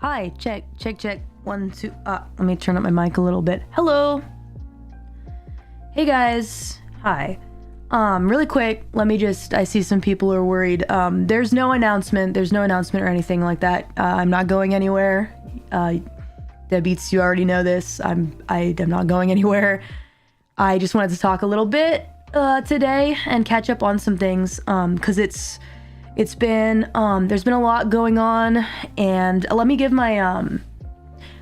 Hi, check. 1, 2, let me turn up my mic a little bit. Hello. Hey guys. Hi. Really quick, I see some people are worried. There's no announcement or anything like that. I'm not going anywhere. Deadbeats, you already know this. I am not going anywhere. I just wanted to talk a little bit today and catch up on some things, because there's been a lot going on, and let me give my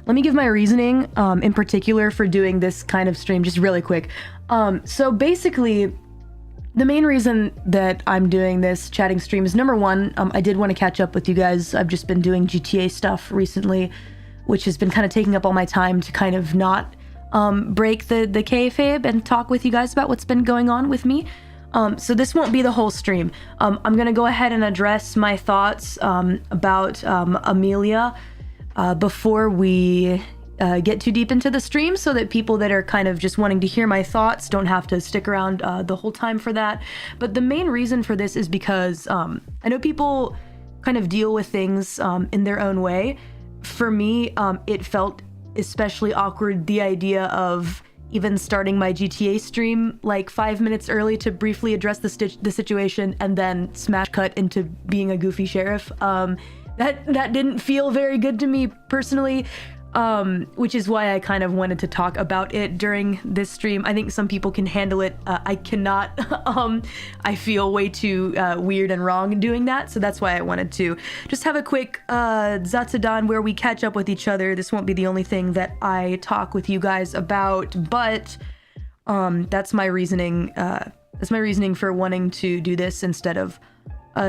reasoning in particular for doing this kind of stream just really quick. So basically, the main reason that I'm doing this chatting stream is, number one, I did want to catch up with you guys. I've just been doing GTA stuff recently, which has been kind of taking up all my time to kind of not break the kayfabe and talk with you guys about what's been going on with me. So this won't be the whole stream. I'm gonna go ahead and address my thoughts about Amelia before we get too deep into the stream, so that people that are kind of just wanting to hear my thoughts don't have to stick around the whole time for that. But the main reason for this is because I know people kind of deal with things in their own way. For me, it felt especially awkward, the idea of even starting my GTA stream like 5 minutes early to briefly address the situation and then smash cut into being a goofy sheriff. That didn't feel very good to me personally, which is why I kind of wanted to talk about it during this stream. I think some people can handle it. I cannot. I feel way too weird and wrong doing that, so that's why I wanted to just have a quick Zatsudan where we catch up with each other. This won't be the only thing that I talk with you guys about, but that's my reasoning. That's my reasoning for wanting to do this instead of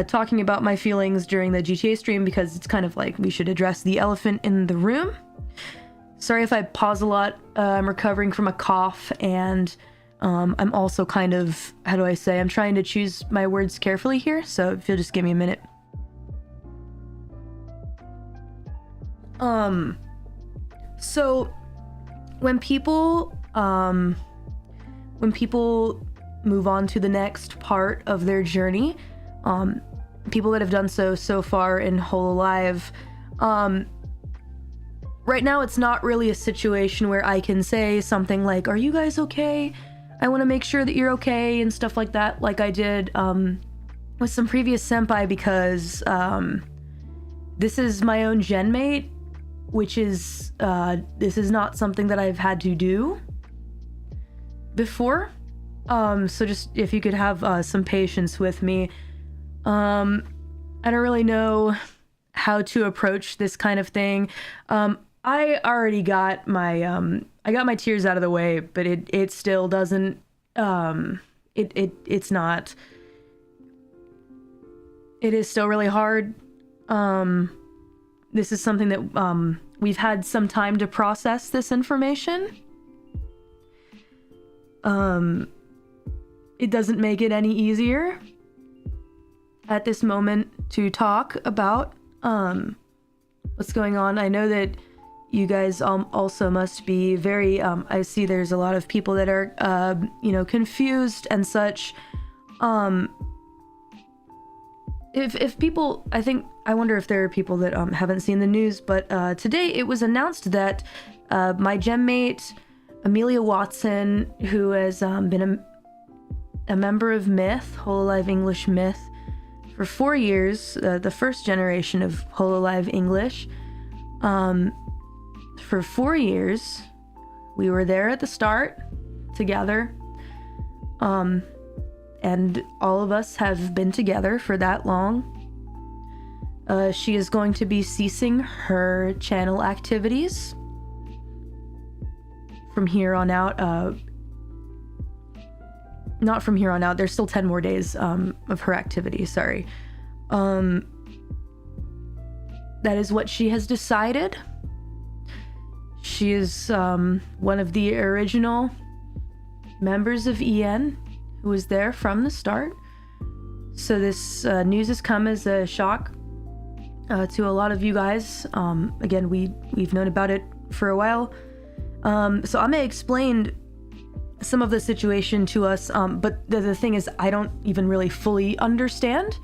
talking about my feelings during the GTA stream, because it's kind of like we should address the elephant in the room. Sorry if I pause a lot. I'm recovering from a cough, and I'm also kind of, how do I say, I'm trying to choose my words carefully here, so if you'll just give me a minute. So when people move on to the next part of their journey, people that have done so far in hololive, right now, it's not really a situation where I can say something like, are you guys okay? I want to make sure that you're okay, and stuff like that, like I did with some previous senpai, because this is my own genmate, which is, this is not something that I've had to do before. So just, if you could have some patience with me. I don't really know how to approach this kind of thing. I already got my I got my tears out of the way, but it still doesn't it's not, it is still really hard. This is something that we've had some time to process this information. It doesn't make it any easier at this moment to talk about what's going on. I know that you guys also must be very, I see there's a lot of people that are, confused and such. If people, I wonder if there are people that haven't seen the news, but today it was announced that my gemmate, Amelia Watson, who has been a member of Myth, hololive English Myth, for 4 years, the first generation of hololive English. For 4 years, we were there at the start together, and all of us have been together for that long. She is going to be ceasing her channel activities from here on out. Not from here on out, there's still 10 more days of her activity, sorry. That is what she has decided. She is one of the original members of EN, who was there from the start. So this news has come as a shock to a lot of you guys. Again, we've known about it for a while. So I'm gonna explain some of the situation to us, but the thing is, I don't even really fully understand,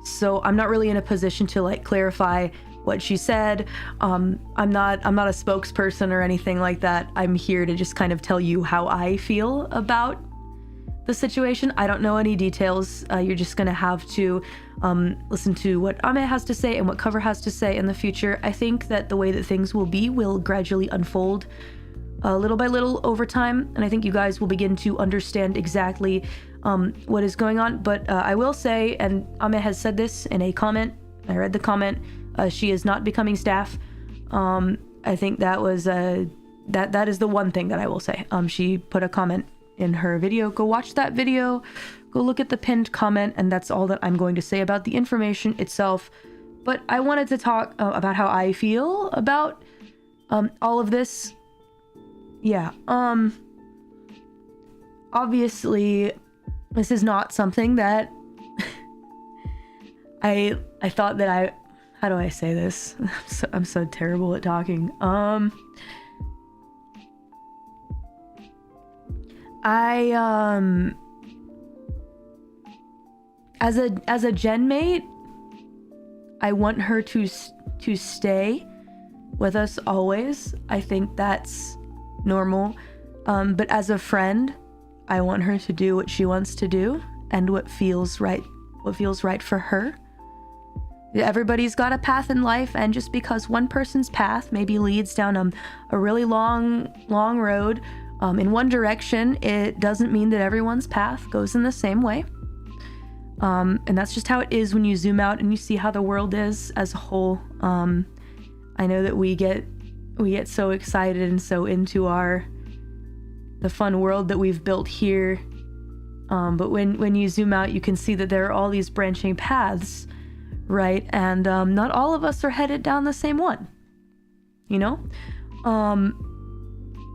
so I'm not really in a position to like clarify what she said. I'm not a spokesperson or anything like that. I'm here to just kind of tell you how I feel about the situation. I don't know any details. You're just gonna have to listen to what Ame has to say and what Cover has to say in the future. I think that the way that things will be will gradually unfold little by little over time, and I think you guys will begin to understand exactly what is going on. But I will say, and Ame has said this in a comment, I read the comment, she is not becoming staff. I think that was that is the one thing that I will say. She put a comment in her video. Go watch that video, go look at the pinned comment, and that's all that I'm going to say about the information itself. But I wanted to talk about how I feel about all of this. Yeah, obviously this is not something that I thought that how do I say this? I'm so terrible at talking. As a gen mate, I want her to stay with us always. I think that's normal. But as a friend, I want her to do what she wants to do and what feels right for her. Everybody's got a path in life, and just because one person's path maybe leads down a really long road in one direction, it doesn't mean that everyone's path goes in the same way. And that's just how it is when you zoom out and you see how the world is as a whole. I know that we get so excited and so into the fun world that we've built here. But when you zoom out, you can see that there are all these branching paths, right? And not all of us are headed down the same one, you know?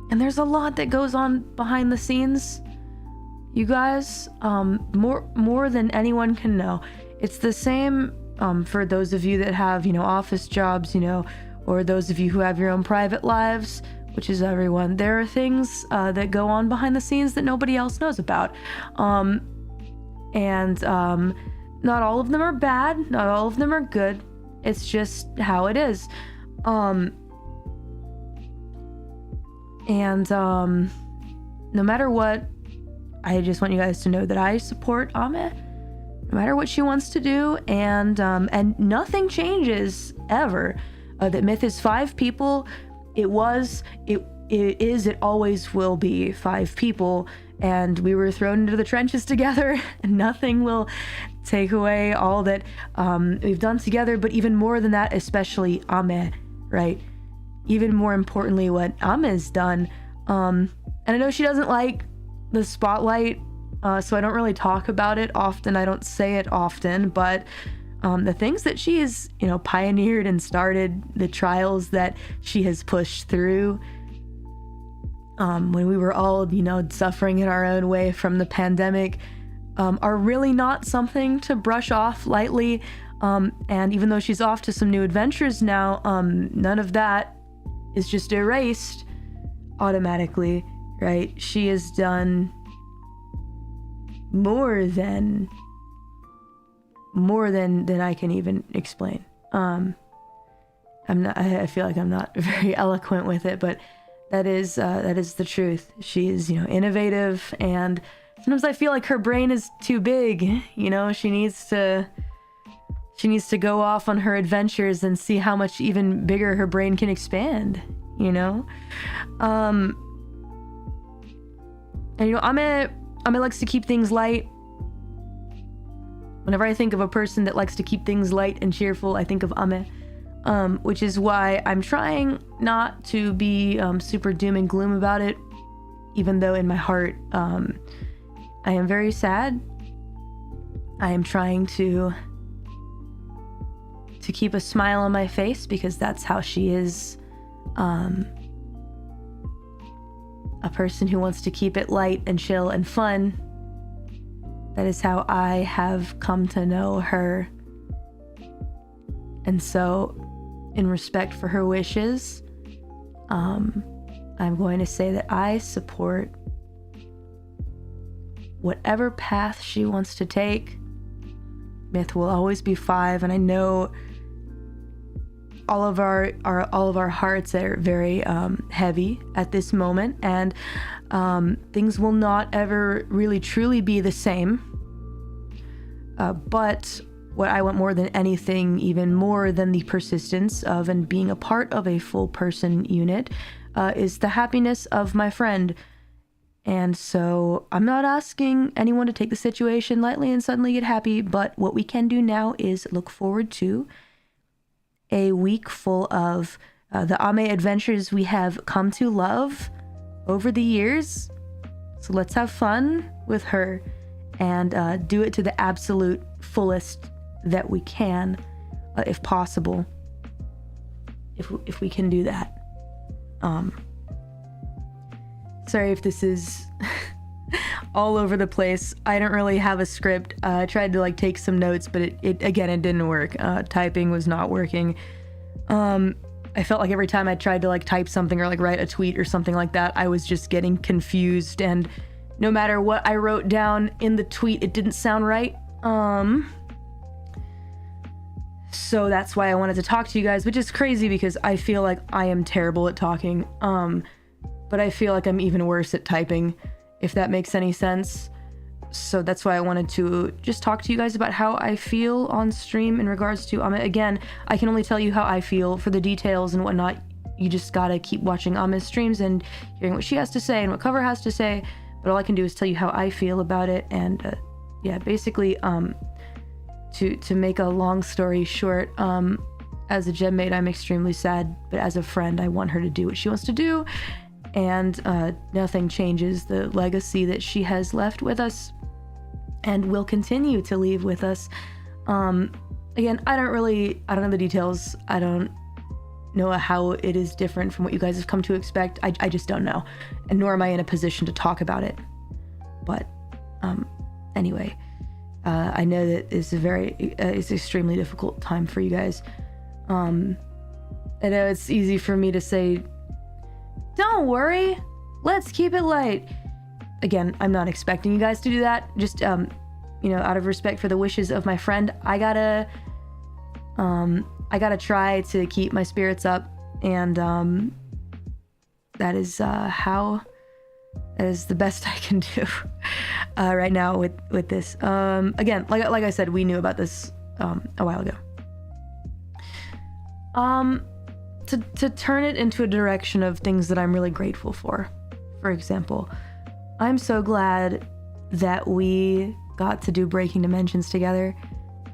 And there's a lot that goes on behind the scenes, you guys, more than anyone can know. It's the same for those of you that have, office jobs, or those of you who have your own private lives, which is everyone. There are things that go on behind the scenes that nobody else knows about. And not all of them are bad, not all of them are good. It's just how it is. And no matter what, I just want you guys to know that I support Ame, no matter what she wants to do, and nothing changes ever. That Myth is 5 people. It is, it always will be 5 people, and we were thrown into the trenches together, and nothing will take away all that we've done together. But even more than that, especially Ame, right? Even more importantly, what Ame's done. And I know she doesn't like the spotlight, so I don't really talk about it often. I don't say it often, but the things that she has, pioneered and started, the trials that she has pushed through, when we were all, suffering in our own way from the pandemic, are really not something to brush off lightly. And even though she's off to some new adventures now, none of that is just erased automatically, right? She has done more than I can even explain. I feel like I'm not very eloquent with it, but that is the truth. She is, innovative, and sometimes I feel like her brain is too big. She needs to go off on her adventures and see how much even bigger her brain can expand, And Ame likes to keep things light. Whenever I think of a person that likes to keep things light and cheerful, I think of Ame, which is why I'm trying not to be super doom and gloom about it, even though in my heart I am very sad. I am trying to keep a smile on my face, because that's how she is, a person who wants to keep it light and chill and fun. That is how I have come to know her. And so, in respect for her wishes, I'm going to say that I support whatever path she wants to take. Myth will always be 5, and I know all of our hearts are very heavy at this moment, and things will not ever really truly be the same. But what I want more than anything, even more than the persistence of and being a part of a full person unit, is the happiness of my friend. And so I'm not asking anyone to take the situation lightly and suddenly get happy, but what we can do now is look forward to a week full of the Ame adventures we have come to love over the years. So let's have fun with her and do it to the absolute fullest that we can, if possible, if we can do that. Sorry if this is all over the place. I don't really have a script. I tried to like take some notes, but it didn't work. Typing was not working. I felt like every time I tried to like type something or like write a tweet or something like that, I was just getting confused, and no matter what I wrote down in the tweet, it didn't sound right. So that's why I wanted to talk to you guys, which is crazy because I feel like I am terrible at talking. But I feel like I'm even worse at typing, if that makes any sense. So that's why I wanted to just talk to you guys about how I feel on stream in regards to Ame. Again, I can only tell you how I feel. For the details and whatnot, you just gotta keep watching Ame's streams and hearing what she has to say and what Cover has to say. But all I can do is tell you how I feel about it. And yeah, basically, to make a long story short, as a gem mate, I'm extremely sad, but as a friend, I want her to do what she wants to do. And nothing changes the legacy that she has left with us and will continue to leave with us. Again, I don't know the details. I don't know how it is different from what you guys have come to expect. I just don't know, and nor am I in a position to talk about it. But anyway, I know that it's it's an extremely difficult time for you guys. I know it's easy for me to say, don't worry, let's keep it light. Again, I'm not expecting you guys to do that. Just, out of respect for the wishes of my friend, I gotta try to keep my spirits up, and that is the best I can do right now with this. Again, like I said, we knew about this a while ago. To turn it into a direction of things that I'm really grateful for example, I'm so glad that we got to do Breaking Dimensions together.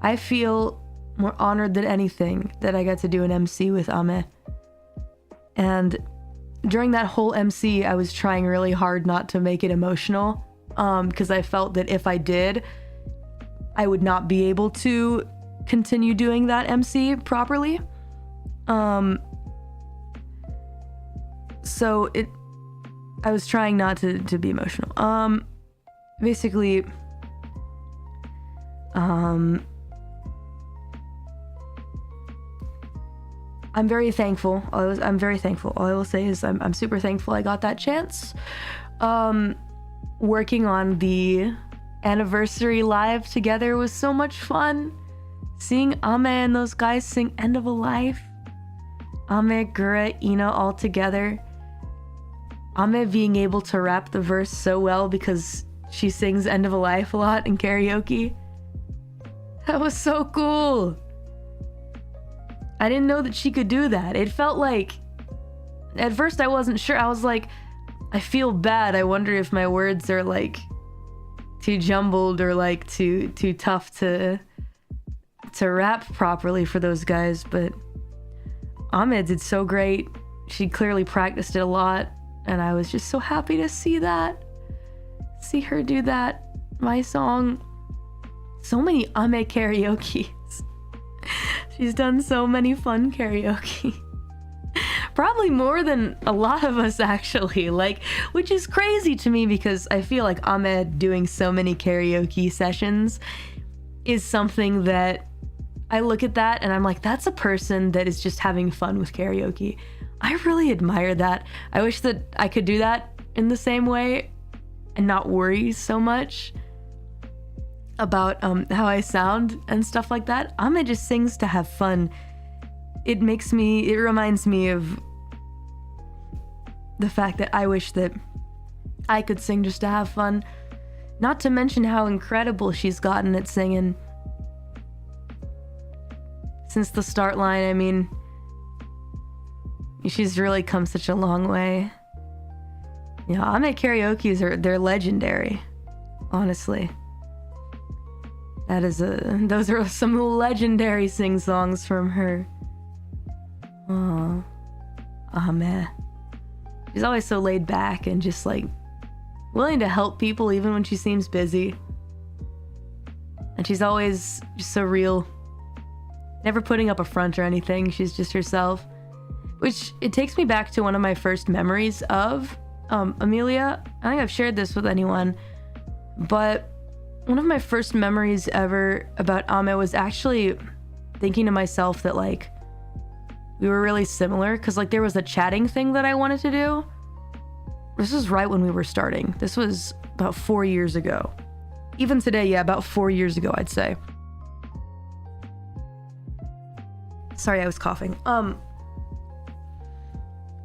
I feel more honored than anything that I got to do an MC with Ame. And during that whole MC, I was trying really hard not to make it emotional, because I felt that if I did, I would not be able to continue doing that MC properly. So I was trying not to be emotional. Basically, I'm very thankful. I'm very thankful. All I will say is I'm super thankful I got that chance. Working on the anniversary live together was so much fun. Seeing Ame and those guys sing End of a Life. Ame, Gura, Ina all together. Ame being able to rap the verse so well because she sings End of a Life a lot in karaoke. That was so cool. I didn't know that she could do that. It felt like, at first I wasn't sure. I was like, I feel bad. I wonder if my words are like too jumbled or like too tough to rap properly for those guys. But Ame did so great. She clearly practiced it a lot, and I was just so happy to see her do that. My song. So many Ame karaokes. She's done so many fun karaoke. Probably more than a lot of us actually, which is crazy to me because I feel like Ame doing so many karaoke sessions is something that I look at that and I'm like, that's a person that is just having fun with karaoke. I really admire that. I wish that I could do that in the same way and not worry so much about how I sound and stuff like that. Ame just sings to have fun. it reminds me of the fact that I wish that I could sing just to have fun. Not to mention how incredible she's gotten at singing. Since the start line, I mean, she's really come such a long way. You know, Ame karaoke's they're legendary, honestly. Those are some legendary sing-songs from her. Oh, man. She's always so laid back and just like willing to help people even when she seems busy. And she's always just so real. Never putting up a front or anything. She's just herself. Which, it takes me back to one of my first memories of Amelia. I think I've shared this with anyone. But one of my first memories ever about Ame was actually thinking to myself that, like, we were really similar. Because, like, there was a chatting thing that I wanted to do. This was right when we were starting. This was about 4 years ago. Even today, yeah, about 4 years ago, I'd say. Sorry, I was coughing.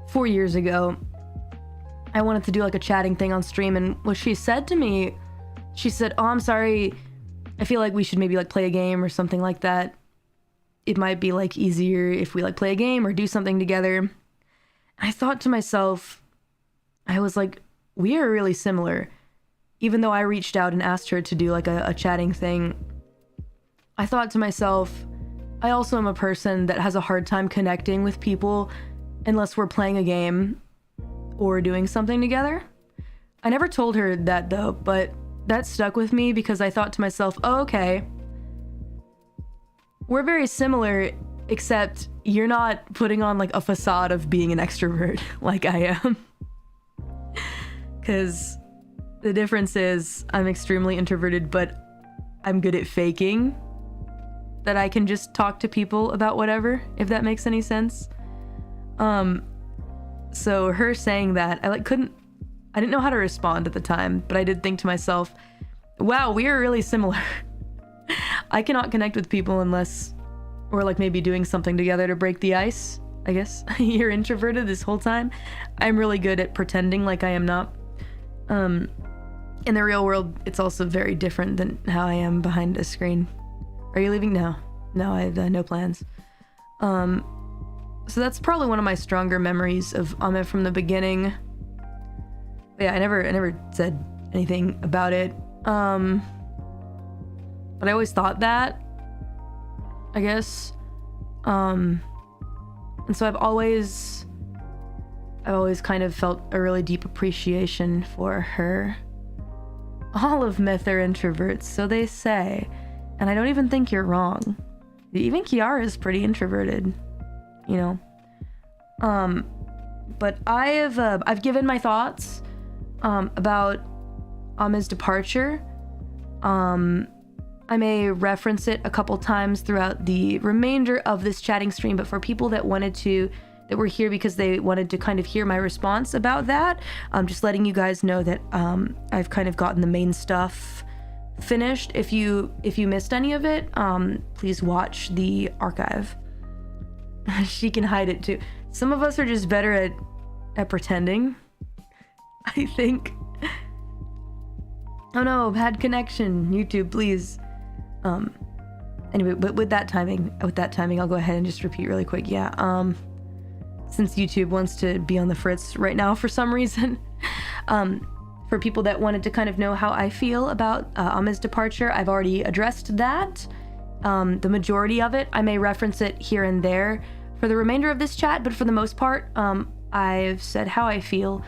4 years ago, I wanted to do like a chatting thing on stream, and what she said to me, she said, "Oh, I'm sorry, I feel like we should maybe like play a game or something like that. It might be like easier if we like play a game or do something together." I thought to myself, I was like, we are really similar. Even though I reached out and asked her to do like a chatting thing, I thought to myself, I also am a person that has a hard time connecting with people unless we're playing a game or doing something together. I never told her that though, but that stuck with me because I thought to myself, oh, okay, we're very similar, except you're not putting on like a facade of being an extrovert like I am. Because the difference is I'm extremely introverted, but I'm good at faking that I can just talk to people about whatever, if that makes any sense. So her saying that, I didn't know how to respond at the time, but I did think to myself, wow, we are really similar. I cannot connect with people unless we're like maybe doing something together to break the ice, I guess. You're introverted this whole time. I'm really good at pretending like I am not. In the real world, it's also very different than how I am behind a screen. Are you leaving? No, I have no plans. So that's probably one of my stronger memories of Ame from the beginning. But yeah, I never said anything about it. But I always thought that, I guess. And so I've always kind of felt a really deep appreciation for her. All of myth are introverts, so they say. And I don't even think you're wrong. Even Kiara is pretty introverted, you know. But I've given my thoughts about Ame's departure. I may reference it a couple times throughout the remainder of this chatting stream, but for people that were here because they wanted to kind of hear my response about that, I'm just letting you guys know that I've kind of gotten the main stuff finished. If you missed any of it, please watch the archive. She can hide it too. Some of us are just better at pretending, I think. Oh no, bad connection. YouTube, please. Anyway, but with that timing, I'll go ahead and just repeat really quick. Yeah, since YouTube wants to be on the fritz right now for some reason, for people that wanted to kind of know how I feel about Ame's departure, I've already addressed that. The majority of it, I may reference it here and there for the remainder of this chat, but for the most part, I've said how I feel.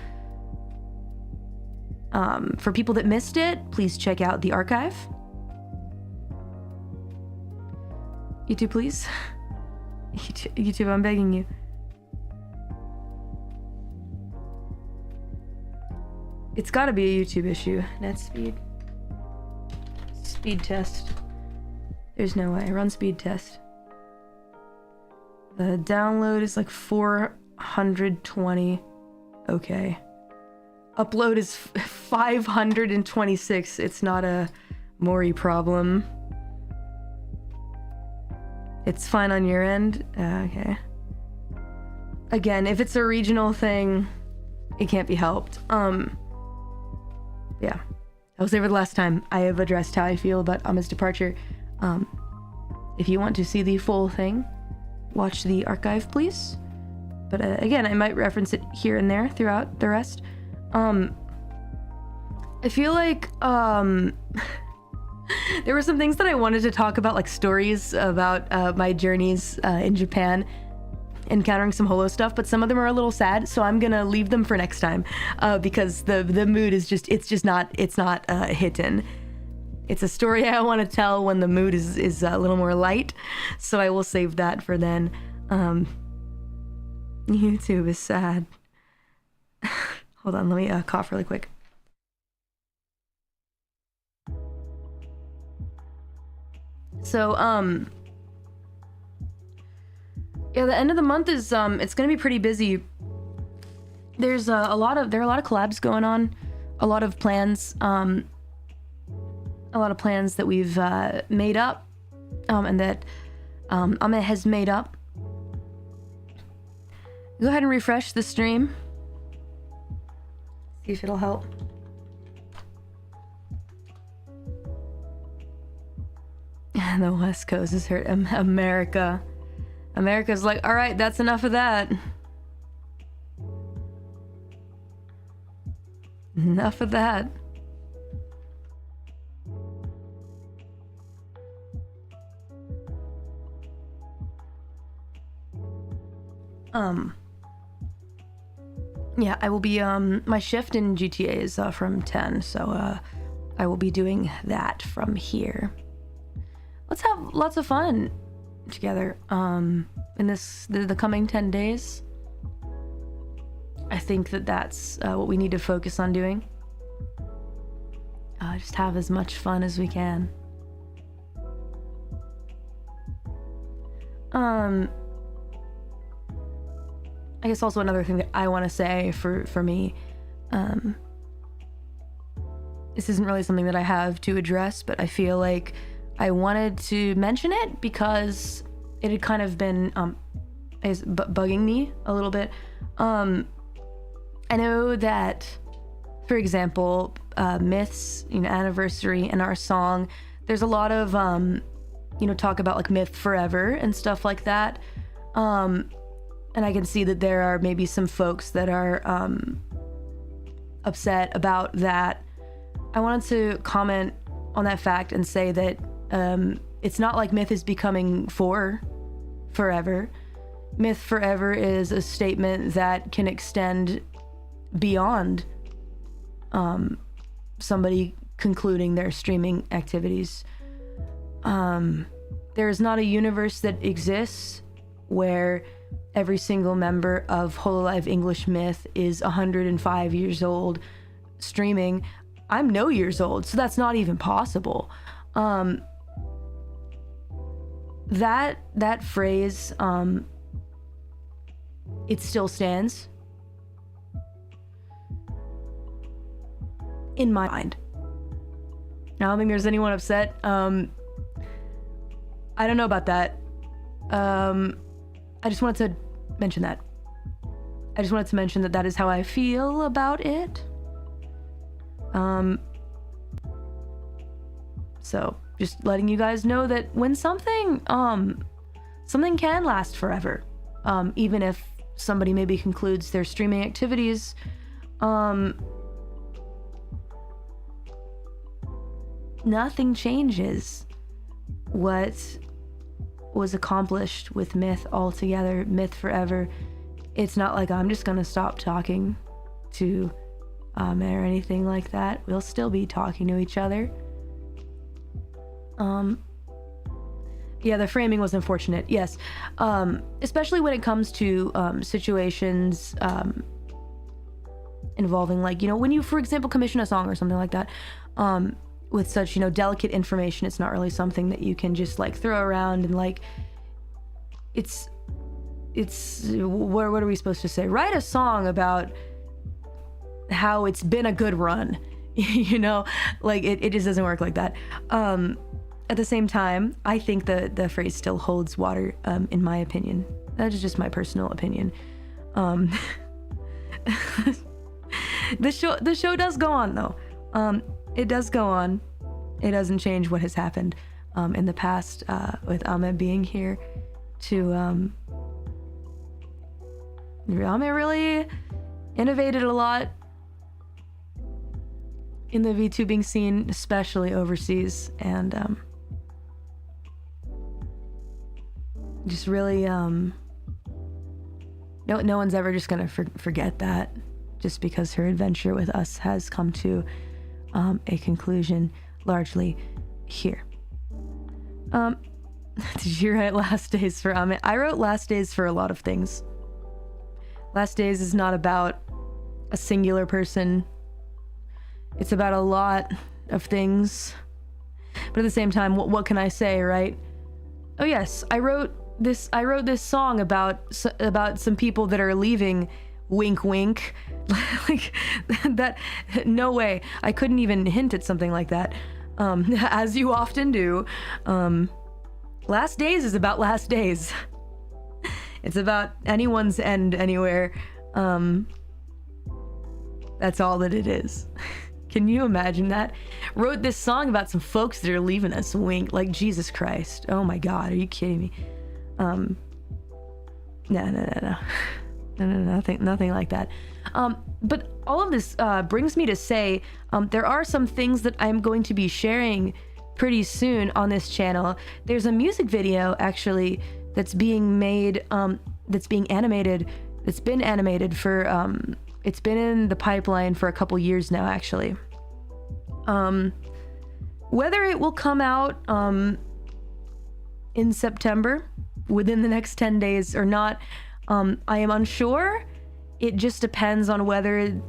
For people that missed it, please check out the archive. YouTube, please. YouTube, I'm begging you. It's gotta be a YouTube issue. Net speed. Speed test. There's no way. Run speed test. The download is like 420. Okay. Upload is 526. It's not a Mori problem. It's fine on your end? Okay. Again, if it's a regional thing, it can't be helped. Yeah. I was there for the last time. I have addressed how I feel about Ama's departure. If you want to see the full thing, watch the archive, please. But again, I might reference it here and there throughout the rest. I feel like there were some things that I wanted to talk about, like stories about my journeys in Japan, encountering some holo stuff, but some of them are a little sad, so I'm gonna leave them for next time because the mood is it's not hitting. It's a story I want to tell when the mood is a little more light, so I will save that for then. YouTube is sad. Hold on, let me cough really quick. So, yeah, the end of the month is, it's gonna be pretty busy. There's there are a lot of collabs going on, a lot of plans that we've made up, and that Ame has made up. Go ahead and refresh the stream. See if it'll help. The West Coast is hurt. America's like, all right, that's enough of that. Enough of that. Yeah, I will be, my shift in GTA is from 10, so I will be doing that from here. Let's have lots of fun together in the coming 10 days. I think that's what we need to focus on doing. Just have as much fun as we can. I guess also another thing that I want to say for me, this isn't really something that I have to address, but I feel like I wanted to mention it because it had kind of been bugging me a little bit. I know that, for example, Myth's anniversary and our song, there's a lot of talk about like Myth forever and stuff like that. And I can see that there are maybe some folks that are upset about that. I wanted to comment on that fact and say that it's not like Myth is becoming forever. Myth forever is a statement that can extend beyond somebody concluding their streaming activities. There is not a universe that exists where every single member of hololive English Myth is 105 years old streaming. I'm no years old, so that's not even possible. That phrase, it still stands in my mind. I don't think there's anyone upset. I don't know about that. I just wanted to mention that. I just wanted to mention that is how I feel about it. So just letting you guys know that when something can last forever, even if somebody maybe concludes their streaming activities, nothing changes what was accomplished with Myth altogether. Myth forever. It's not like I'm just gonna stop talking to or anything like that. We'll still be talking to each other. Yeah, the framing was unfortunate, yes. Especially when it comes to situations involving, like, when you, for example, commission a song or something like that, with such, delicate information. It's not really something that you can just like throw around and like, it's what are we supposed to say? Write a song about how it's been a good run, like it just doesn't work like that. at the same time, I think the phrase still holds water, in my opinion. That is just my personal opinion. The show does go on though. It does go on. It doesn't change what has happened in the past with Ame being here to Ame really innovated a lot in the VTubing scene, especially overseas, and just really no one's ever just gonna forget that, just because her adventure with us has come to a conclusion largely here. Did you write Last Days for Ame? I wrote Last Days for a lot of things. Last Days is not about a singular person. It's about a lot of things. But at the same time, what can I say, right? Oh yes, I wrote this song about some people that are leaving. Wink wink. Like that, no way. I couldn't even hint at something like that. As you often do. Last Days is about last days. It's about anyone's end anywhere. That's all that it is. Can you imagine that? Wrote this song about some folks that are leaving us. Wink. Like, Jesus Christ. Oh my God. Are you kidding me? No. Nothing like that. But all of this brings me to say there are some things that I'm going to be sharing pretty soon on this channel. There's a music video actually that's being made, that's being animated, that's been animated for, it's been in the pipeline for a couple years now actually. Whether it will come out in September, within the next 10 days or not, I am unsure. It just depends on whether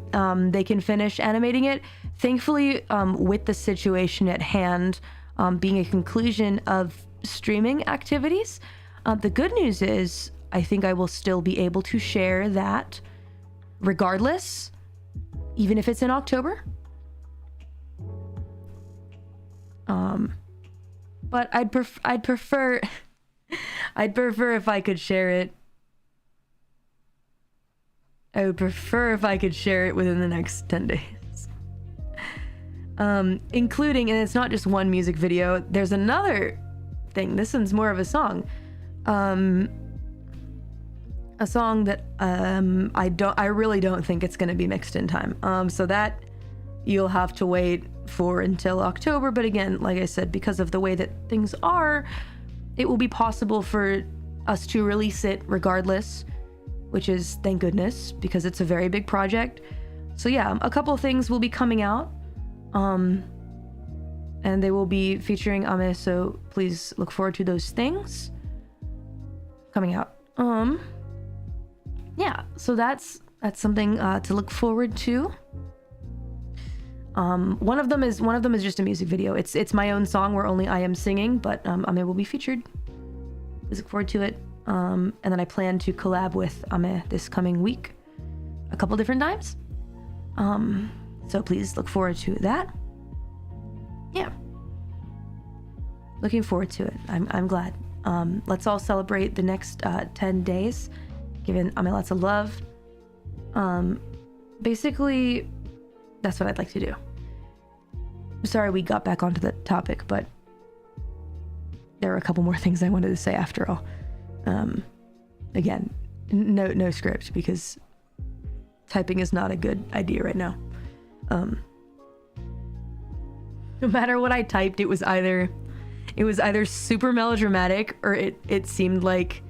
they can finish animating it. Thankfully, with the situation at hand being a conclusion of streaming activities, the good news is I think I will still be able to share that regardless, even if it's in October. But I'd prefer if I could share it. I would prefer if I could share it within the next 10 days. Including, and it's not just one music video, there's another thing. This one's more of a song. A song that I really don't think it's gonna be mixed in time. So that you'll have to wait for until October. But again, like I said, because of the way that things are, it will be possible for us to release it regardless, which is thank goodness, because it's a very big project. So yeah, a couple of things will be coming out, and they will be featuring Ame, so please look forward to those things coming out. Yeah, so that's something to look forward to. One of them is just a music video. It's my own song where only I am singing, but Ame will be featured. Please look forward to it. And then I plan to collab with Ame this coming week a couple different times. So please look forward to that. Yeah. Looking forward to it. I'm glad. Let's all celebrate the next 10 days, giving Ame lots of love. Basically, that's what I'd like to do. I'm sorry we got back onto the topic, but there were a couple more things I wanted to say after all. Again, no script, because typing is not a good idea right now. No matter what I typed, it was either super melodramatic or it seemed like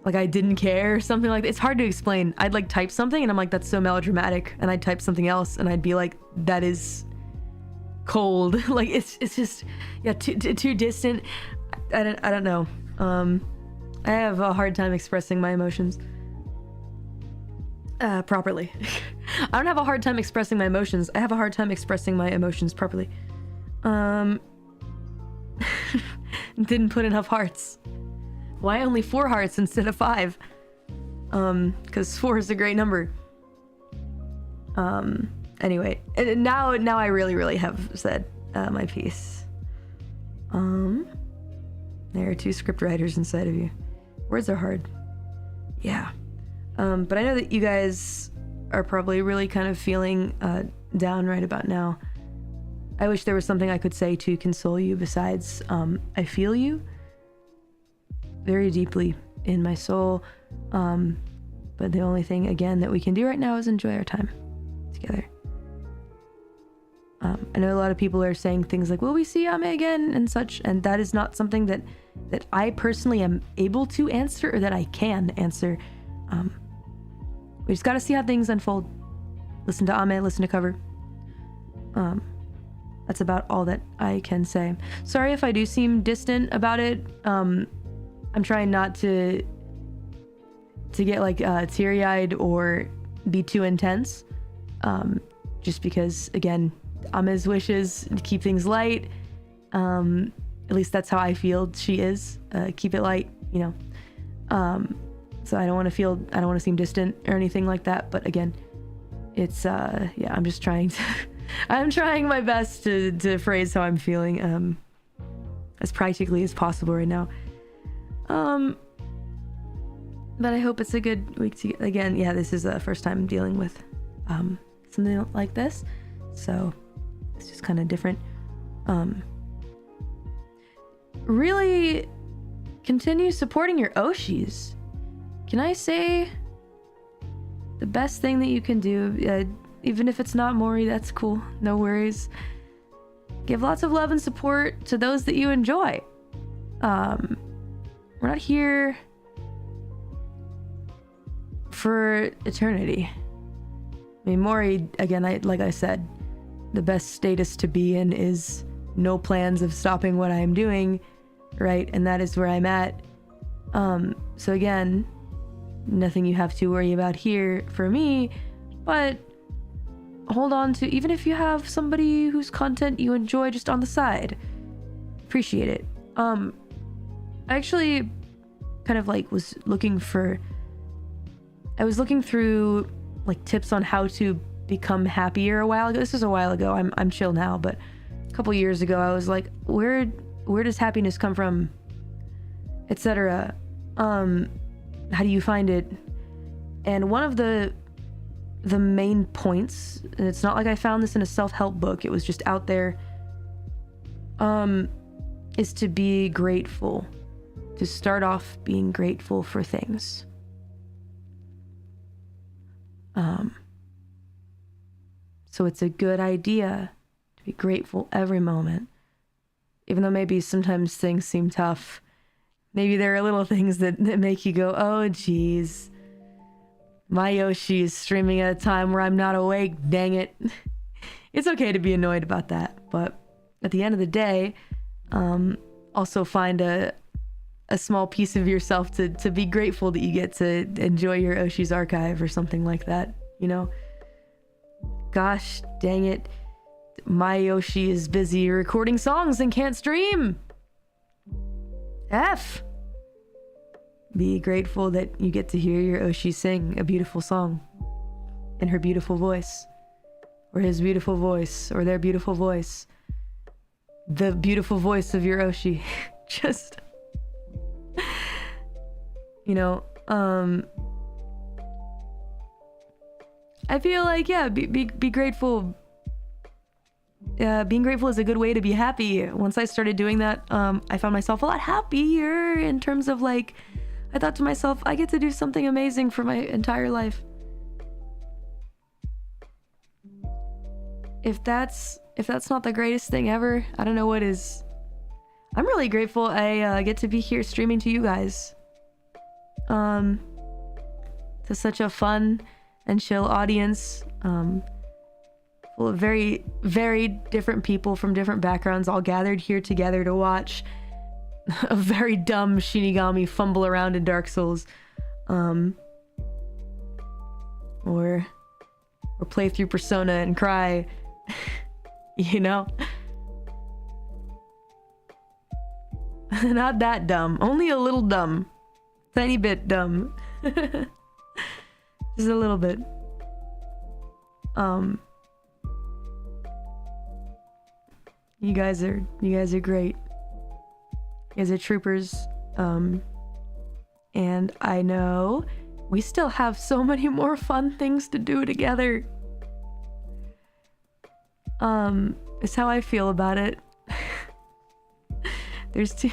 I didn't care or something like that. It's hard to explain. I'd like type something and I'm like, that's so melodramatic, and I'd type something else and I'd be like, that is cold. Like it's just, yeah, too distant. I don't know. I have a hard time expressing my emotions properly. I don't have a hard time expressing my emotions. I have a hard time expressing my emotions properly. Didn't put enough hearts. Why only 4 hearts instead of 5? Because 4 is a great number. Anyway, now I really have said my piece. There are 2 script writers inside of you. Words are hard. Yeah. But I know that you guys are probably really kind of feeling down right about now. I wish there was something I could say to console you besides I feel you very deeply in my soul. But the only thing, again, that we can do right now is enjoy our time together. I know a lot of people are saying things like, will we see Ame again and such, and that is not something that I personally am able to answer or that I can answer. We just gotta see how things unfold. Listen to Ame, listen to cover. That's about all that I can say. Sorry if I do seem distant about it. I'm trying not to get like teary-eyed or be too intense. Just because, again, Ame's wishes to keep things light. At least that's how I feel she is. Keep it light, you know. So I don't want to seem distant or anything like that. But again, it's, yeah, I'm just trying to, I'm trying my best to phrase how I'm feeling, as practically as possible right now. But I hope it's a good week to, again, yeah, this is the first time dealing with, something like this. So it's just kind of different. Really continue supporting your Oshis. Can I say the best thing that you can do, even if it's not Mori, that's cool, no worries. Give lots of love and support to those that you enjoy. We're not here for eternity. I mean, Mori, again, like I said, the best status to be in is no plans of stopping what I'm doing, right? And that is where I'm at. So again, nothing you have to worry about here for me, but hold on to, even if you have somebody whose content you enjoy just on the side, appreciate it. I actually kind of like was looking through like tips on how to become happier a while ago. This was a while ago. I'm chill now, but a couple years ago I was like, where does happiness come from, etc. How do you find it? And one of the main points, and it's not like I found this in a self-help book, it was just out there, is to be grateful, to start off being grateful for things. So it's a good idea to be grateful every moment, even though maybe sometimes things seem tough. Maybe there are little things that make you go, oh geez, my Yoshi is streaming at a time where I'm not awake, dang it. It's okay to be annoyed about that, but at the end of the day, also find a small piece of yourself to be grateful that you get to enjoy your Oshi's archive or something like that, you know? Gosh, dang it. My Yoshi is busy recording songs and can't stream. F. Be grateful that you get to hear your Oshi sing a beautiful song in her beautiful voice, or his beautiful voice, or their beautiful voice. The beautiful voice of your Oshi. Just, you know, I feel like, yeah, be grateful. Being grateful is a good way to be happy. Once I started doing that, I found myself a lot happier in terms of like, I thought to myself, I get to do something amazing for my entire life. If that's not the greatest thing ever, I don't know what is. I'm really grateful I get to be here streaming to you guys. To such a fun and chill audience. Full of very, very different people from different backgrounds all gathered here together to watch a very dumb Shinigami fumble around in Dark Souls. Or play through Persona and cry. You know? Not that dumb. Only a little dumb. Tiny bit dumb. Just a little bit. You guys are great. You guys are troopers. And I know we still have so many more fun things to do together. It's how I feel about it. There's the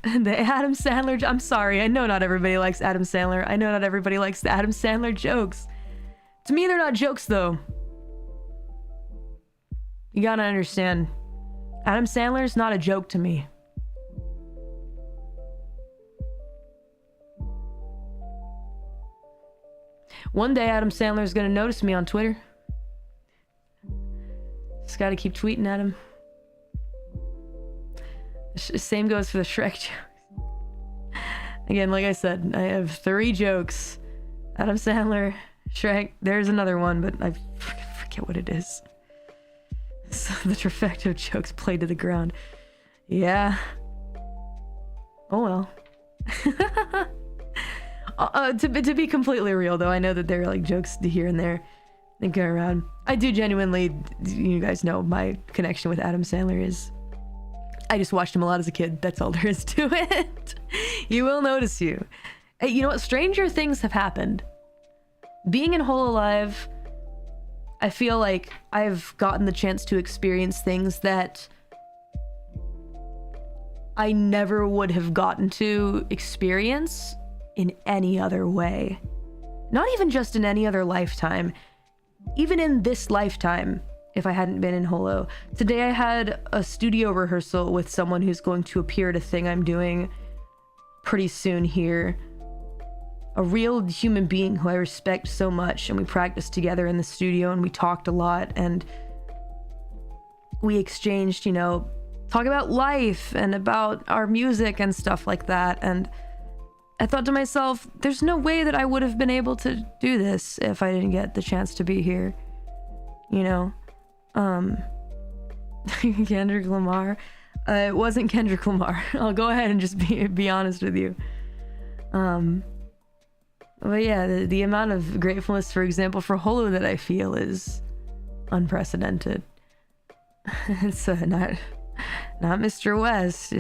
Adam Sandler. I'm sorry. I know not everybody likes Adam Sandler. I know not everybody likes the Adam Sandler jokes. To me, they're not jokes, though. You gotta understand. Adam Sandler's not a joke to me. One day, Adam Sandler's gonna notice me on Twitter. Just gotta keep tweeting at him. Same goes for the Shrek jokes. Again, like I said, I have 3 jokes. Adam Sandler, Shrek, there's another one, but I forget what it is. So the trifecta of jokes played to the ground. Yeah. Oh well. To be completely real, though, I know that there are like jokes here and there that go around. I do genuinely, you guys know my connection with Adam Sandler is, I just watched him a lot as a kid. That's all there is to it. You will notice you. Hey, you know what? Stranger things have happened. Being in hololive, I feel like I've gotten the chance to experience things that I never would have gotten to experience in any other way. Not even just in any other lifetime. Even in this lifetime, if I hadn't been in holo. Today I had a studio rehearsal with someone who's going to appear at a thing I'm doing pretty soon here. A real human being who I respect so much, and we practiced together in the studio and we talked a lot and we exchanged, you know, talk about life and about our music and stuff like that. And I thought to myself, there's no way that I would have been able to do this if I didn't get the chance to be here. You know? Kendrick Lamar. It wasn't Kendrick Lamar. I'll go ahead and just be honest with you. But yeah, the amount of gratefulness, for example, for holo that I feel is unprecedented. It's not Mr. West.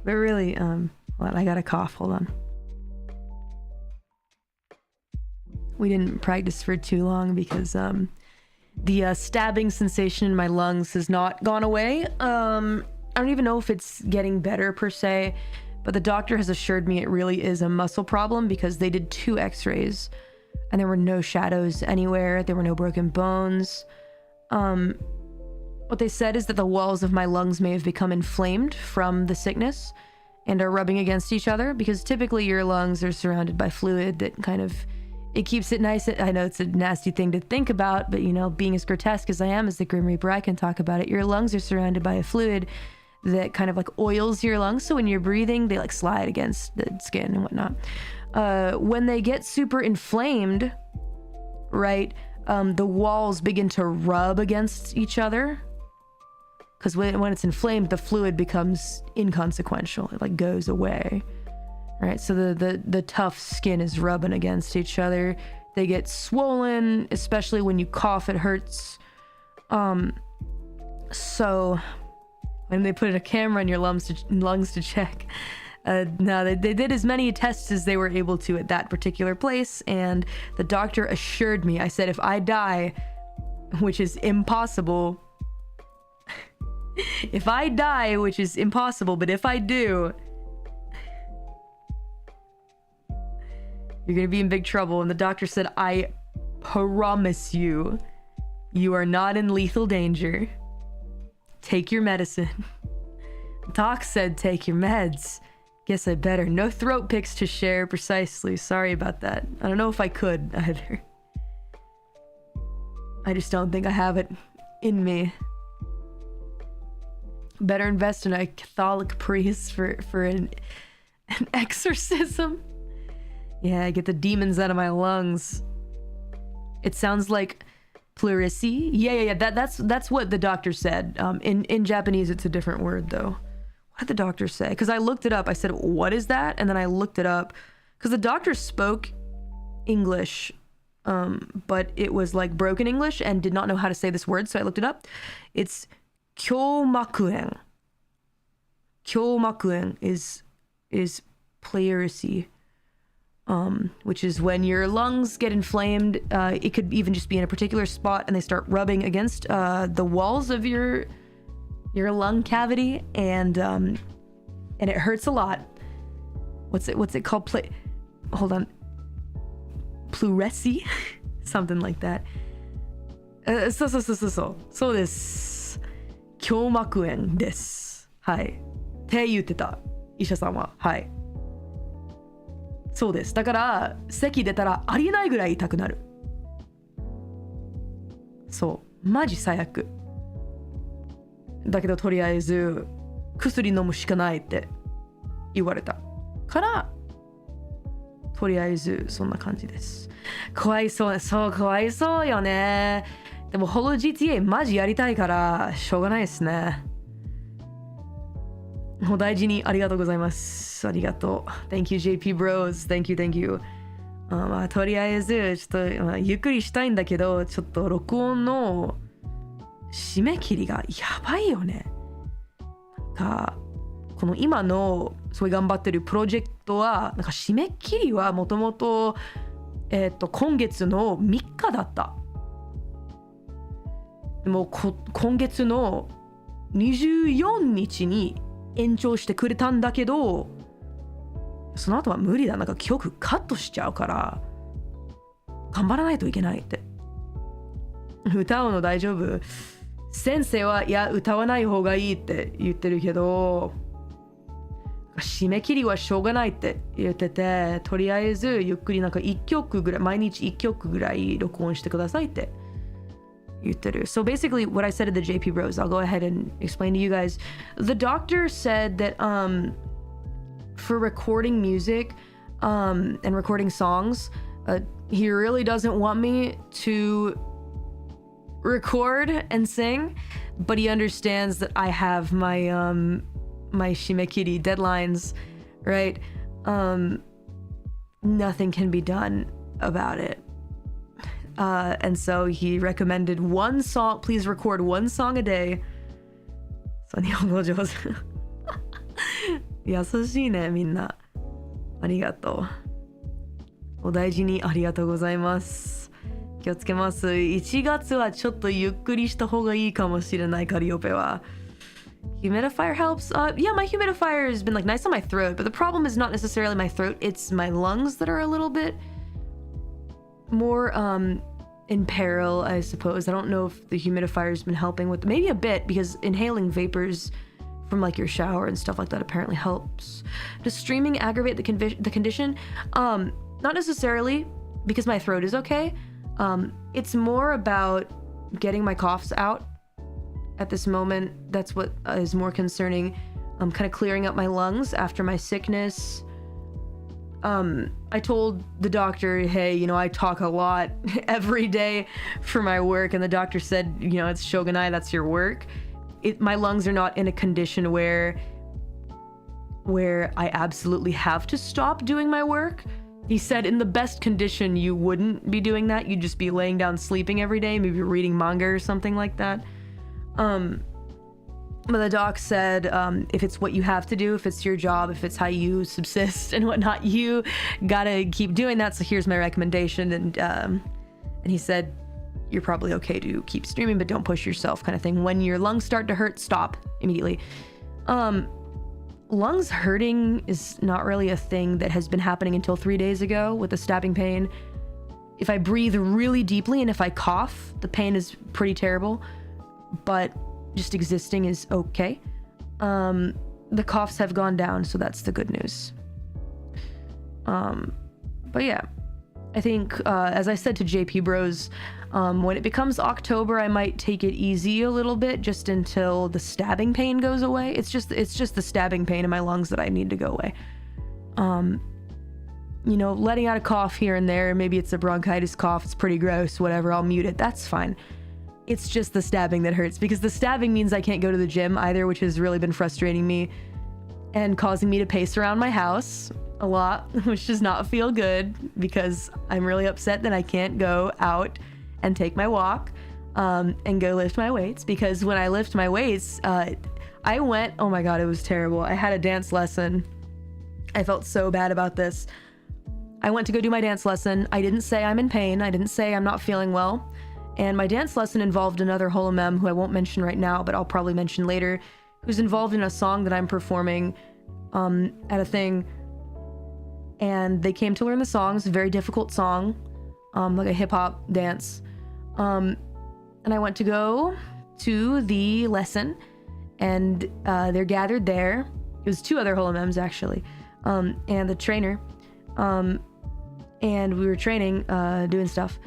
But really, hold on, I got a cough, hold on. We didn't practice for too long because the stabbing sensation in my lungs has not gone away. I don't even know if it's getting better per se, but the doctor has assured me it really is a muscle problem because they did 2 x-rays and there were no shadows anywhere. There were no broken bones. What they said is that the walls of my lungs may have become inflamed from the sickness and are rubbing against each other, because typically your lungs are surrounded by fluid that kind of, it keeps it nice. I know it's a nasty thing to think about, but you know, being as grotesque as I am as the Grim Reaper, I can talk about it. Your lungs are surrounded by a fluid that kind of like oils your lungs, so when you're breathing, they like slide against the skin and whatnot. When they get super inflamed, right, the walls begin to rub against each other. Because when it's inflamed, the fluid becomes inconsequential. It like goes away, right? So the tough skin is rubbing against each other. They get swollen, especially when you cough, it hurts. So when they put a camera in your lungs to check, no, they did as many tests as they were able to at that particular place, and the doctor assured me, I said, if I die, which is impossible, if I die, which is impossible, but if I do, you're gonna be in big trouble. And the doctor said, I promise you, you are not in lethal danger. Take your medicine. Doc said take your meds. Guess I better. No throat pics to share, precisely. Sorry about that. I don't know if I could either. I just don't think I have it in me. Better invest in a Catholic priest for an exorcism. Yeah, get the demons out of my lungs. It sounds like pleurisy. Yeah. That's what the doctor said. In Japanese, it's a different word though. What did the doctor say? Because I looked it up. I said, "What is that?" And then I looked it up because the doctor spoke English but it was like broken English and did not know how to say this word, so I looked it up. It's kyomakuen. Kyomakuen is pleurisy, which is when your lungs get inflamed. It could even just be in a particular spot and they start rubbing against the walls of your lung cavity, and it hurts a lot. What's it called? Hold on. Pleurisy? Something like that. そうです。胸膜炎です。はい。って言ってた。医者さんは。はい。そうです。だから、咳出たらありえないぐらい痛くなる。そう。マジ最悪。だけど、とりあえず、薬飲むしかないって言われた。から、とりあえずそんな感じです。かわいそう、そうかわいそうよね。でもホロ GTA マジやりたいからしょうがないですね。お大事にありがとうございます。ありがとう。Thank you JP Bros. Thank you. まあとりあえずちょっと、ゆっくりしたいんだけど、ちょっと録音の締め切りがやばいよね。なんかこの今のすごい頑張ってるプロジェクトはなんか締め切りはもともと今月の3日だった。でも今月の24日に延長してくれたんだけど、その後は無理だ。なんか曲カットしちゃうから頑張らないといけないって。歌うの大丈夫？先生はいや歌わない方がいいって言ってるけど、締め切りはしょうがないって言ってて、とりあえずゆっくりなんか1曲ぐらい、毎日1曲ぐらい録音してくださいって言ってる。So basically what I said to the JP Bros, I'll go ahead and explain to you guys. The doctor said that for recording music and recording songs, he really doesn't want me to record and sing, but he understands that I have my shimekiri deadlines, right? Nothing can be done about it. And so he recommended one song, please record one song a day. そう、日本語上手。優しいね、みんな。ありがとう。お大事にありがとうございます。気をつけます。1月はちょっとゆっくりした方がいいかもしれない、カリオペは。Humidifier helps. Yeah, my humidifier has been like nice on my throat, but the problem is not necessarily my throat, it's my lungs that are a little bit more in peril, I suppose. I don't know if the humidifier has been helping with, maybe a bit, because inhaling vapors from like your shower and stuff like that apparently helps. Does streaming aggravate the condition? Not necessarily, because my throat is okay. It's more about getting my coughs out. At this moment, that's what is more concerning. I'm kind of clearing up my lungs after my sickness. I told the doctor, hey, you know, I talk a lot every day for my work, and the doctor said, you know, it's shogunai, that's your work. My lungs are not in a condition where I absolutely have to stop doing my work. He said in the best condition you wouldn't be doing that. You'd just be laying down sleeping every day, maybe reading manga or something like that. But the doc said, if it's what you have to do, if it's your job, if it's how you subsist and whatnot, you gotta keep doing that. So here's my recommendation. And he said, you're probably okay to keep streaming, but don't push yourself, kind of thing. When your lungs start to hurt, stop immediately. Lungs hurting is not really a thing that has been happening until 3 days ago with the stabbing pain. If I breathe really deeply and if I cough, the pain is pretty terrible, but just existing is okay. The coughs have gone down, so that's the good news. But yeah, I think, as I said to JP Bros, when it becomes October, I might take it easy a little bit just until the stabbing pain goes away. It's just the stabbing pain in my lungs that I need to go away. You know, letting out a cough here and there, maybe it's a bronchitis cough, it's pretty gross, whatever, I'll mute it, that's fine. It's just the stabbing that hurts, because the stabbing means I can't go to the gym either, which has really been frustrating me and causing me to pace around my house. a lot, which does not feel good because I'm really upset that I can't go out and take my walk and go lift my weights, because when I lift my weights, I went, oh my God, it was terrible. I had a dance lesson. I felt so bad about this. I went to go do my dance lesson. I didn't say I'm in pain. I didn't say I'm not feeling well. And my dance lesson involved another holomem who I won't mention right now, but I'll probably mention later, who's involved in a song that I'm performing at a thing. And they came to learn the song. It's a very difficult song, like a hip hop dance. And I went to go to the lesson, and they're gathered there. It was 2 other holomems actually, and the trainer. And we were training, doing stuff.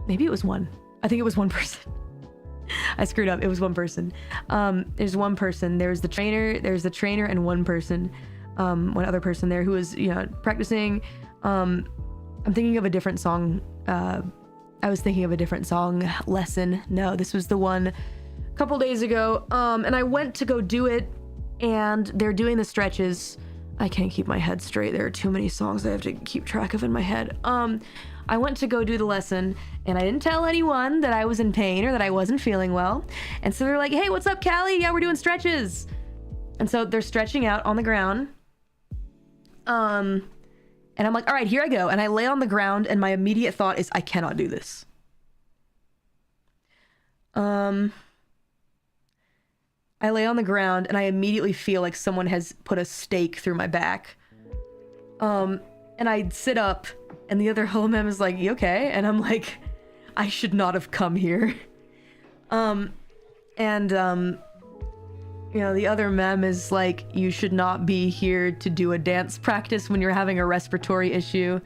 Maybe it was 1. I think it was 1 person. I screwed up. It was 1 person. There's 1 person. There's the trainer and 1 person, 1 other person there who was, practicing. I'm thinking of a different song. I was thinking of a different song lesson. No, this was the one a couple days ago. And I went to go do it, and they're doing the stretches. I can't keep my head straight. There are too many songs I have to keep track of in my head. I went to go do the lesson, and I didn't tell anyone that I was in pain or that I wasn't feeling well. And so they're like, hey, what's up, Callie? Yeah, we're doing stretches. And so they're stretching out on the ground. And I'm like, all right, here I go. And I lay on the ground, and my immediate thought is, I cannot do this. I lay on the ground, and I immediately feel like someone has put a stake through my back. And I sit up, and the other holomem is like, you okay? And I'm like, I should not have come here. The other mem is like, you should not be here to do a dance practice when you're having a respiratory issue.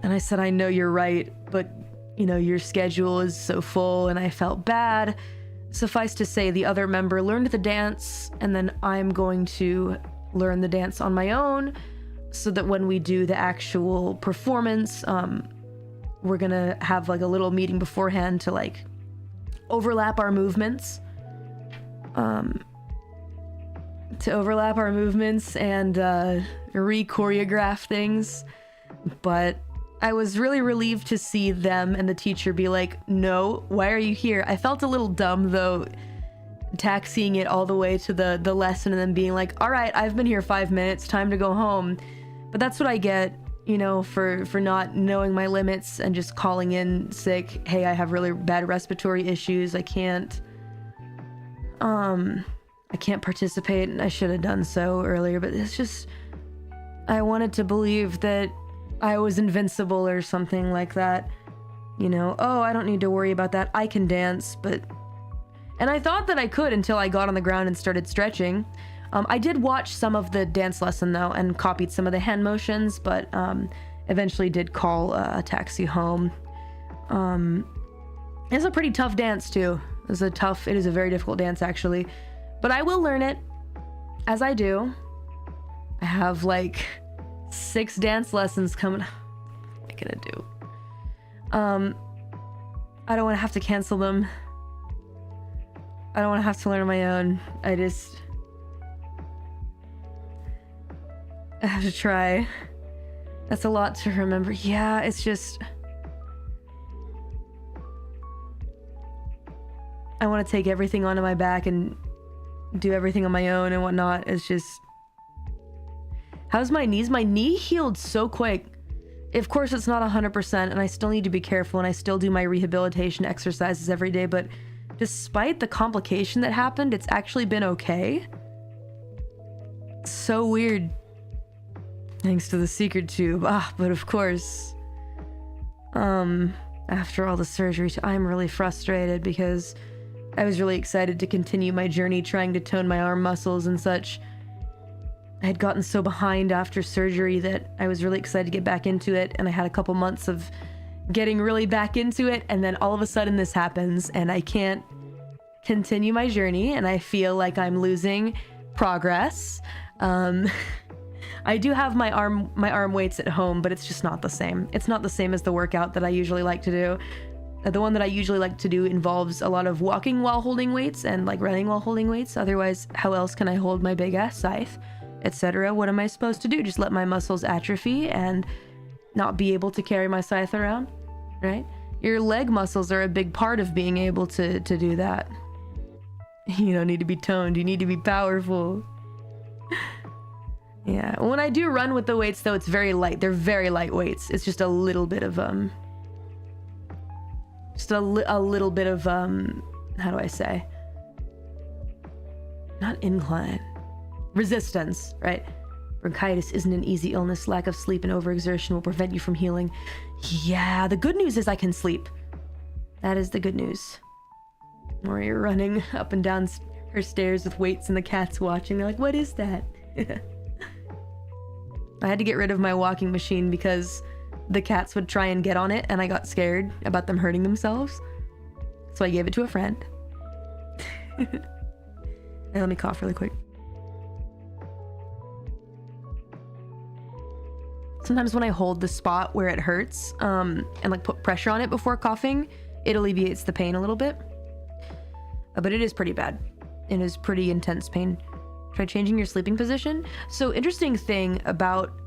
And I said, I know you're right, but your schedule is so full, and I felt bad. Suffice to say, the other member learned the dance, and then I'm going to learn the dance on my own, so that when we do the actual performance, we're gonna have like a little meeting beforehand to like overlap our movements. And re-choreograph things. But I was really relieved to see them and the teacher be like, no, why are you here? I felt a little dumb though, taxiing it all the way to the lesson and then being like, all right, I've been here 5 minutes, time to go home. But that's what I get, for not knowing my limits and just calling in sick. Hey, I have really bad respiratory issues. I can't participate, and I should have done so earlier, but it's just, I wanted to believe that I was invincible or something like that. Oh, I don't need to worry about that. I can dance, and I thought that I could until I got on the ground and started stretching. I did watch some of the dance lesson though, and copied some of the hand motions, but eventually did call a taxi home. It's a pretty tough dance too. It is a very difficult dance actually, but I will learn it as I do. I have like 6 dance lessons coming. What am I gonna do? I don't want to have to cancel them. I don't want to have to learn on my own. I have to try. That's a lot to remember. Yeah, it's just, I want to take everything onto my back and do everything on my own and whatnot. It's just, how's my knees? My knee healed so quick. Of course, it's not 100%, and I still need to be careful, and I still do my rehabilitation exercises every day, but despite the complication that happened, it's actually been okay. So weird. Thanks to the secret tube. But of course, after all the surgery, I'm really frustrated because I was really excited to continue my journey trying to tone my arm muscles and such. I had gotten so behind after surgery that I was really excited to get back into it, and I had a couple months of getting really back into it, and then all of a sudden this happens and I can't continue my journey, and I feel like I'm losing progress. I do have my arm weights at home, but it's just not the same. It's not the same as the workout that I usually like to do. The one that I usually like to do involves a lot of walking while holding weights and like running while holding weights. Otherwise, how else can I hold my big ass scythe? etc. What am I supposed to do? Just let my muscles atrophy and not be able to carry my scythe around, right? Your leg muscles are a big part of being able to do that. You don't need to be toned, you need to be powerful. Yeah, when I do run with the weights though, it's very light. They're very light weights. It's just a little bit of, just a little bit of, how do I say? Not incline. Resistance, right? Bronchitis isn't an easy illness. Lack of sleep and overexertion will prevent you from healing. Yeah, the good news is I can sleep. That is the good news. Or you're running up and down her stairs with weights and the cat's watching. They're like, what is that? I had to get rid of my walking machine because the cats would try and get on it and I got scared about them hurting themselves. So I gave it to a friend. Hey, let me cough really quick. Sometimes when I hold the spot where it hurts and like put pressure on it before coughing, it alleviates the pain a little bit. But it is pretty bad. It is pretty intense pain. Try changing your sleeping position. So interesting thing about,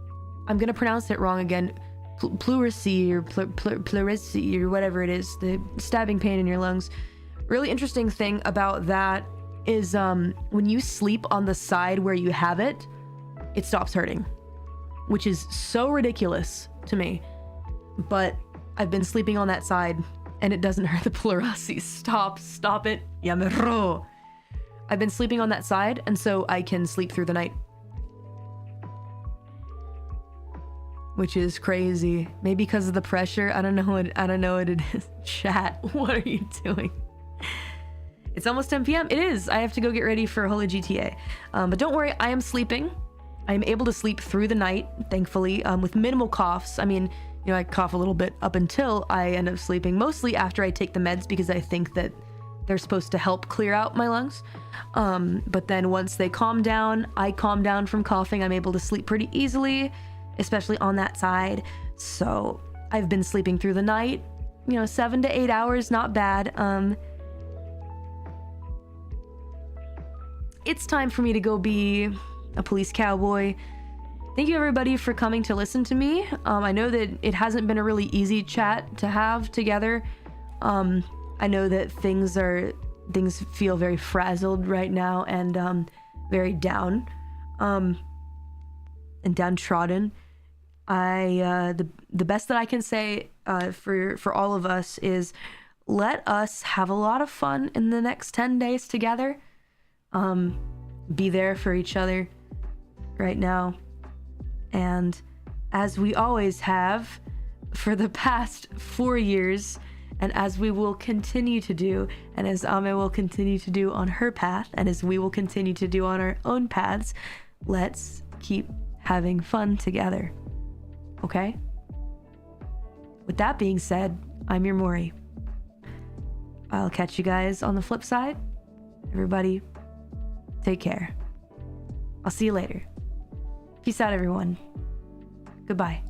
I'm gonna pronounce it wrong again, pleurisy or pleurisy or whatever it is, the stabbing pain in your lungs. Really interesting thing about that is when you sleep on the side where you have it, it stops hurting, which is so ridiculous to me. But I've been sleeping on that side and it doesn't hurt the pleurisy. Stop it. Yamero. I've been sleeping on that side, and so I can sleep through the night. Which is crazy. Maybe because of the pressure. I don't know what it is. Chat, what are you doing? It's almost 10 p.m. It is. I have to go get ready for Holy GTA. But don't worry, I am sleeping. I am able to sleep through the night, thankfully, with minimal coughs. I mean, you know, I cough a little bit up until I end up sleeping, mostly after I take the meds because I think that they're supposed to help clear out my lungs. But then once they calm down, I calm down from coughing. I'm able to sleep pretty easily, especially on that side. So I've been sleeping through the night, you know, 7 to 8 hours, not bad. It's time for me to go be a police cowboy. Thank you everybody for coming to listen to me. I know that it hasn't been a really easy chat to have together. I know that things feel very frazzled right now and very down and downtrodden. The best that I can say for all of us is let us have a lot of fun in the next 10 days together. Be there for each other right now. And as we always have for the past 4 years, and as we will continue to do, and as Ame will continue to do on her path, and as we will continue to do on our own paths, let's keep having fun together. Okay? With that being said, I'm your Mori. I'll catch you guys on the flip side. Everybody, take care. I'll see you later. Peace out, everyone. Goodbye.